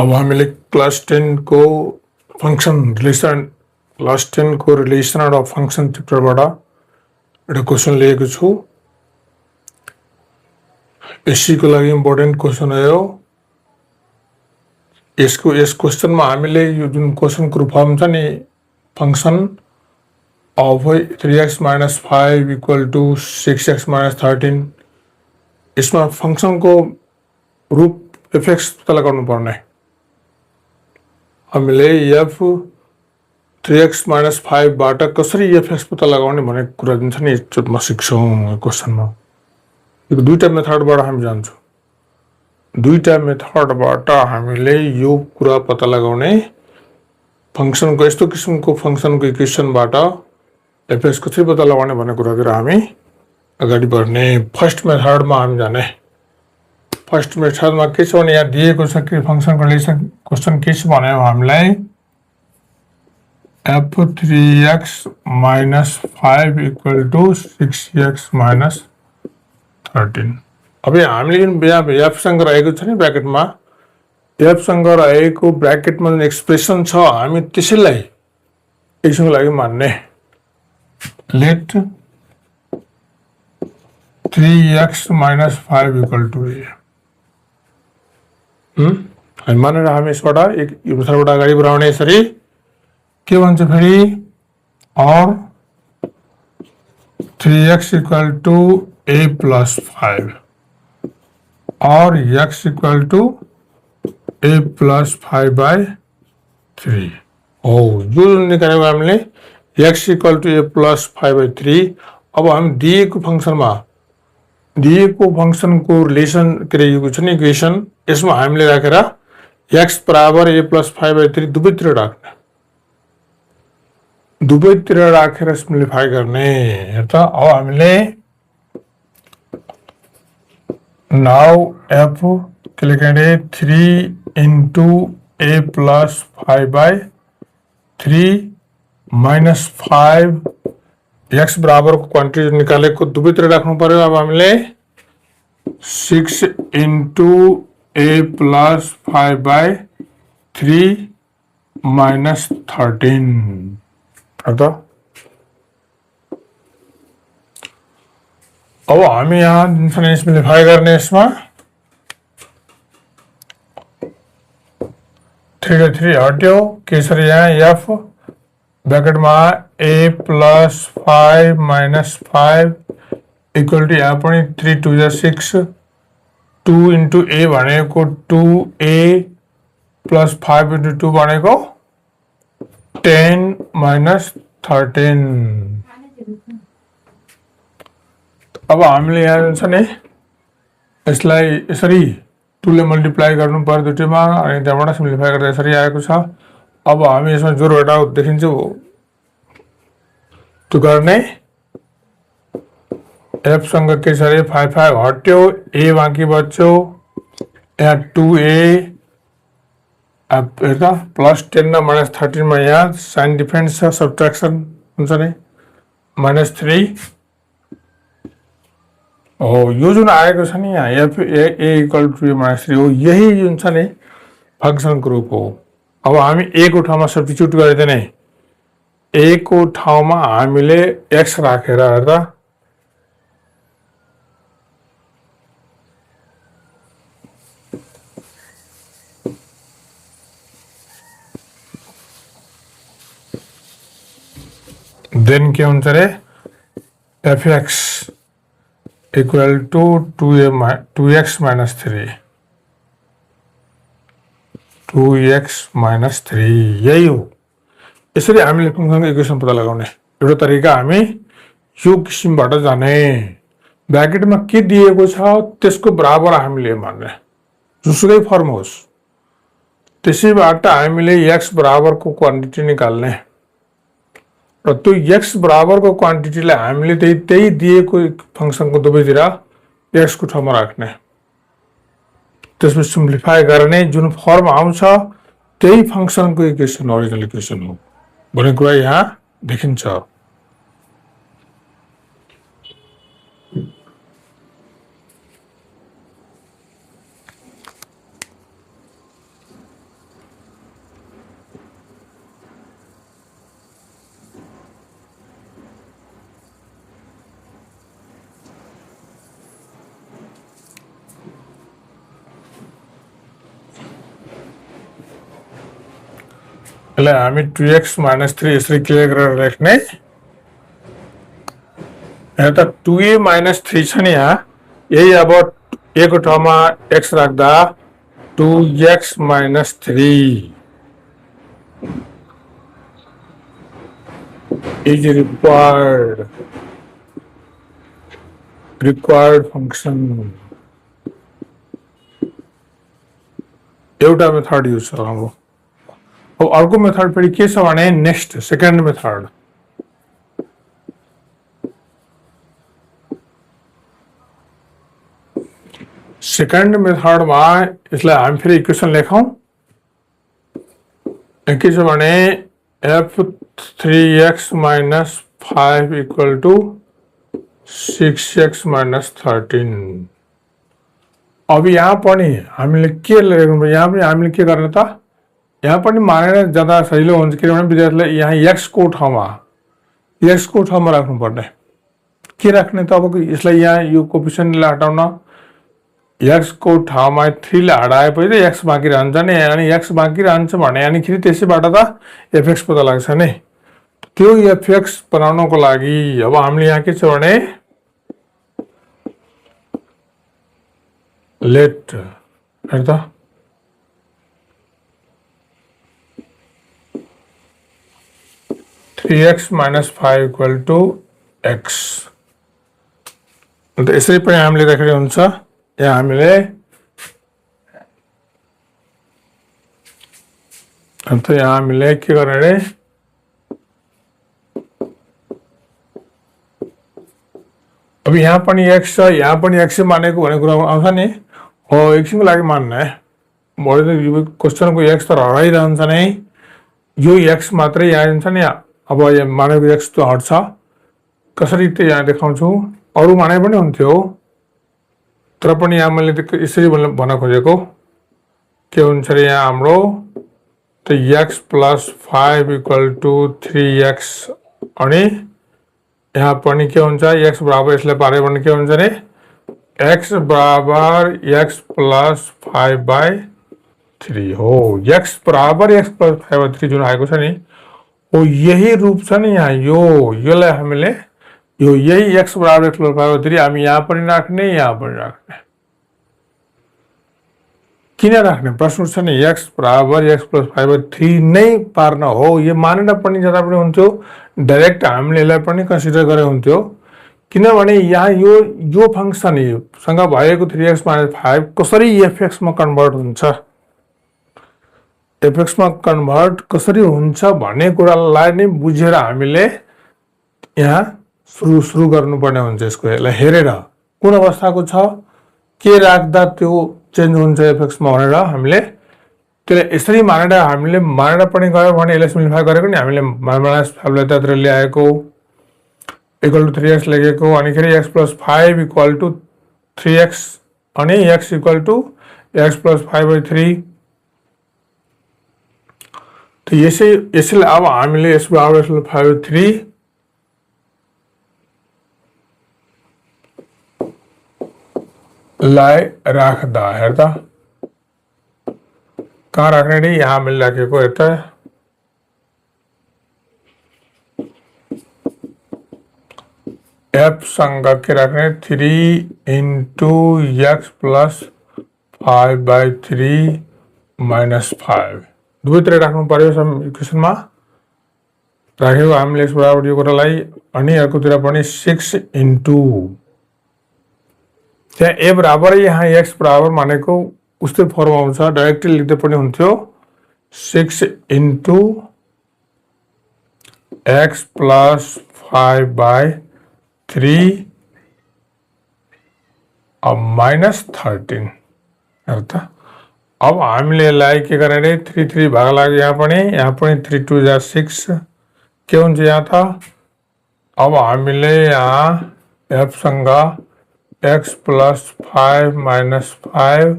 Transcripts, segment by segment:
अब हामीले क्लास 10 को फंक्शन रिलेसन क्लास 10 को रिलेसन र फंक्शन च्याप्टरबाट एउटा क्वेशन लिएको छु। एससी को लागि इम्पोर्टेन्ट क्वेशन हो। यस क्वेशनमा हामीले यो जुन क्वेशनको रूप फर्म छ नि function of 3x minus 5 equal to 6x minus 13, इसमा function को रूप एफएक्स पता लगाउनु पर्ने। हामीले f 3x minus 5 बाट कसरी एफएक्स पता लगाउने भन्ने कुरा जुन छ नि म सिक्छौं क्वेशनमा। यो दुईटा मेथडबाट हामी जान्छौं। दुईटा मेथडबाट हामीले यो कुरा पता लगाउने फंक्शनको यस्तो किसिमको फंक्शनको इक्वेशनबाट एफएक्स कसरी पता लगाउने भन्ने कुरातिर हामी अगाडि बढ्ने। फर्स्ट मेथडमा हामी जाने। फर्स्ट मेथडमा के छ भने यहाँ दिएको छ कि फंक्शनको रिलेसन क्वेशन के छ भने हामीलाई f3x minus 5 equal to 6x minus 13। अब हामीले जुन f सँग रहेको छ नि ब्र्याकेटमा f सँग रहेको ब्र्याकेटमा जुन एक्सप्रेसन छ हामी त्यसैलाई एकछिनको लागि मान्ने। Let 3x minus 5 equal to a। हामी मानेर हामी यसबाट एक मेथडबाट अगाडि बढाउने। यसरी के भन्छ फेरि और 3x equal to a plus 5 और x equal to a plus 5 by 3। यो जुन निकालेको हामीले x equal to a plus 5 by 3। अब हम दिएको फंक्शनमा दिएको फंक्शनको रिलेसन के रहेको छ नि इक्वेसन यसमा हामीले राखेर x बराबर a plus 5 by 3 दुवैतिर राख्ने। दुवैतिर राखेर सिम्प्लिफाई गर्ने। हेर्दा अब हामीले नाउ f के लेख्ने 3 into a plus 5 by 3 minus 5 x बराबर को क्वान्टिटी निकालेको दुवैतिर राख्नु पर्यो। अब हामीले 6 into a plus 5 by 3 minus 13। अब हामी यहाँ जुन सिम्प्लिफाई गर्ने यसमा 3 3 हट्यो। केसरी यहाँ f ब्रैकेट में a plus 5 minus 5 equal to यहाँ पनि 3 2 6 2 into a भनेको 2a plus 5 into 2 भनेको 10 minus 13। अब हामीले यहाँ जुन छ नि यसलाई यसरी 2 ले मल्टिप्लाई गर्नु पर्यो दुईटैमा अनि त्यहाँबाट सिम्प्लिफाई गर्दा यसरी आएको छ। अब हामी यसमा जोड घटाउ देखिन्छ त्यो गर्ने। f सँग के छ रे 5 5 हट्यो a बाँकी बच्यो यहाँ 2a अब हेर्दा प्लस 10 र माइनस 13 मा यहाँ साइन डिफरेन्स छ सब्ट्र्याक्सन हुन्छ नि -3। यो जुन आएको छ नि यहाँ f a इक्वल टु -3 हो यही जुन छ नि फंक्शनको रूप हो। अब हामी a को ठाउँमा सब्स्टिट्युट गरिदिने। a को ठाउँमा हामीले x राखेर हेर्दा देन के हुन्छ रे fx equal to 2x minus 3 2x minus 3 यही हो। यसरी हामीले फंक्शनको इक्वेसन पत्ता लगाउने एउटा तरिका हामी यो किसिमबाट जाने। ब्र्याकेटमा के दिएको छ त्यसको बराबर हामीले मान्ने जुसुकै फर्म होस् त्यसैबाट हामीले x बराबरको क्वान्टिटी निकाल्ने र त्यो x बराबरको क्वान्टिटीलाई हामीले त्यही दिएको फंक्शनको दुवैतिर x को ठाउँमा राख्ने। त्यसपछि सिम्प्लिफाई गर्ने जुन फर्म आउँछ त्यही फंक्शनको इक्वेसन ओरिजिनल इक्वेसन हो भन्ने कुरा यहाँ देखिन्छ। એટલે हामी 2x - 3 यसरी क्लियर गरेर लेख्ने। यहाँ त 2a - 3 छ नि यहाँ, यही अब a को ठाउँमा x राख्दा 2x - 3 is required function। एउटा मेथड युज छ हाम्रो। अब अर्को मेथड फेरि के छ भने नेक्स्ट सेकेन्ड मेथड। सेकेन्ड मेथडमा यसलाई हामी फेरि इक्वेसन लेखौँ। के छ भने f3x - 5 = 6x - 13। अब यहाँ पनि हामीले के लेख्नु, यहाँ पनि हामीले के गर्ने त, यहाँ पनि मानेर जाँदा सजिलो हुन्छ, किनभने विद्यार्थीलाई यहाँ x को ठाउँमा राख्नुपर्ने। के राख्ने त अब यसलाई यहाँ यो कोफिसिएन्टलाई हटाउन x को ठाउँमा 3 लाई हटाएपछि त x बाँकी रहन्छ नि, अनि x बाँकी रहन्छ भने अनि फेरि त्यसैबाट त fx पत्ता लाग्छ नि। त्यो fx बनाउनको लागि अब हामीले यहाँ के छ भने लेट हेर त 3x - 5 = x। अन्त यसरी पनि हामीले राखेर हुन्छ। यहाँ हामीले के गर्ने रे, अब यहाँ पनि x छ, यहाँ पनि x मानेको भन्ने कुरा आउँछ नि। हो एकछिनको लागि मान्ने, भरे त यो क्वेसनको x त हराइरहन्छ नै, यो x मात्रै यहाँ हुन्छ नि। अब यहाँ मानेको x त हट्छ, कसरी त यहाँ देखाउँछु। अरू माने पनि हुन्थ्यो, तर पनि यहाँ मैले यसरी भन्न खोजेको के हुन्छ रे, यहाँ हाम्रो त x + 5 = 3x अनि यहाँ पनि के हुन्छ x बराबर यसलाई पारे भने के हुन्छ रे, x बराबर x + 5/3 हो। x बराबर x + 5/3 जुन आएको छ नि, हो यही रूप छ नि यहाँ। योलाई हामीले यही x बराबर x + 5/3 हामी यहाँ पनि राख्ने, यहाँ पनि राख्ने। किन राख्ने प्रश्न छ नि, x बराबर x + 5/3 नै पार्न हो। यो मानेर पनि जाँदा पनि हुन्थ्यो, डाइरेक्ट हामीले यसलाई पनि कन्सिडर गरे हुन्थ्यो, किनभने यहाँ यो फंक्सन सँग भएको 3x - 5 कसरी fx मा कन्भर्ट हुन्छ, fx मा कन्भर्ट कसरी हुन्छ भन्ने कुरालाई नै बुझेर हामीले यहाँ सुरु गर्नुपर्ने हुन्छ। यसलाई हेरेर कुन अवस्थाको छ, के राख्दा त्यो चेन्ज हुन्छ fx मा भनेर हामीले त्यसलाई यसरी मानेर पनि गयो भने यसलाई सिम्प्लिफाई गरेको नि हामीले -5 लाई त्यत्र ल्याएको = 3x लेखेको, अनि फेरि x + 5 = 3x अनि x = x + 5/3। तो यसैले अब हामीले x बराबर x + 5/3 लाई राख्दा हेर्दा कहाँ राख्ने रे, यहाँ मैले राखेको यता f सँग के राख्ने 3 × x + 5/3 - 5 दुवैतिर राख्नु पर्यो इक्वेसनमा। राखेको हामीले x बराबर यो कुरालाई, अनि अर्कोतिर पनि 6 × त्यहाँ a बराबर यहाँ x बराबर मानेको उस्तै फर्म आउँछ, डाइरेक्टली लेख्दै पनि हुन्थ्यो 6 × x + 5/3 -13 अर्थ। अब हामीले यसलाई के गर्ने रे, 3 भाग लाग्यो, यहाँ पनि 3 2 = 6 के हुन्छ यहाँ त। अब हामीले यहाँ f सँग x + 5 - 5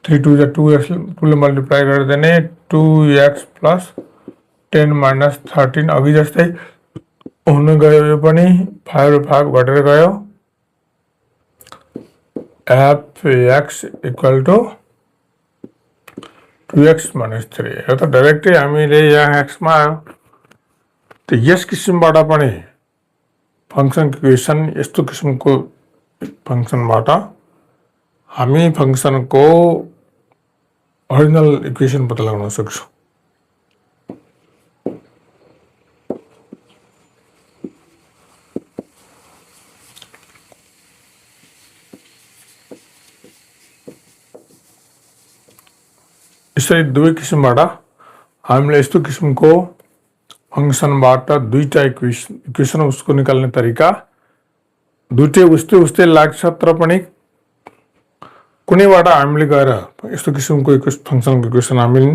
3 2 = 2 ले मल्टिप्लाई गरिदिने 2x + 10 - 13 अघि जस्तै हुन गयो, यो पनि 5 र 5 घटेर गयो। fx = 2x माइनस 3 यो त डाइरेक्टै हामीले यहाँ x मा आयो त यस किसिमबाट पनि फंक्सन इक्वेसन यस्तो किसिमको फंक्सनबाट हामी फंक्सनको ओरिजिनल इक्वेसन पत्ता लगाउन सक्छौं। यसरी दुवै किसिमबाट हामीले यस्तो किसिमको फंक्सनबाट दुईटा इक्वेसन उसको निकाल्ने तरिका दुईटै उस्तै लाग्छ, तर पनि कुनैबाट हामीले गएर यस्तो किसिमको फंक्सनको इक्वेसन हामी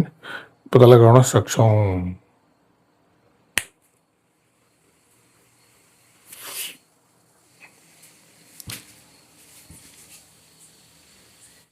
पत्ता लगाउन सक्छौं।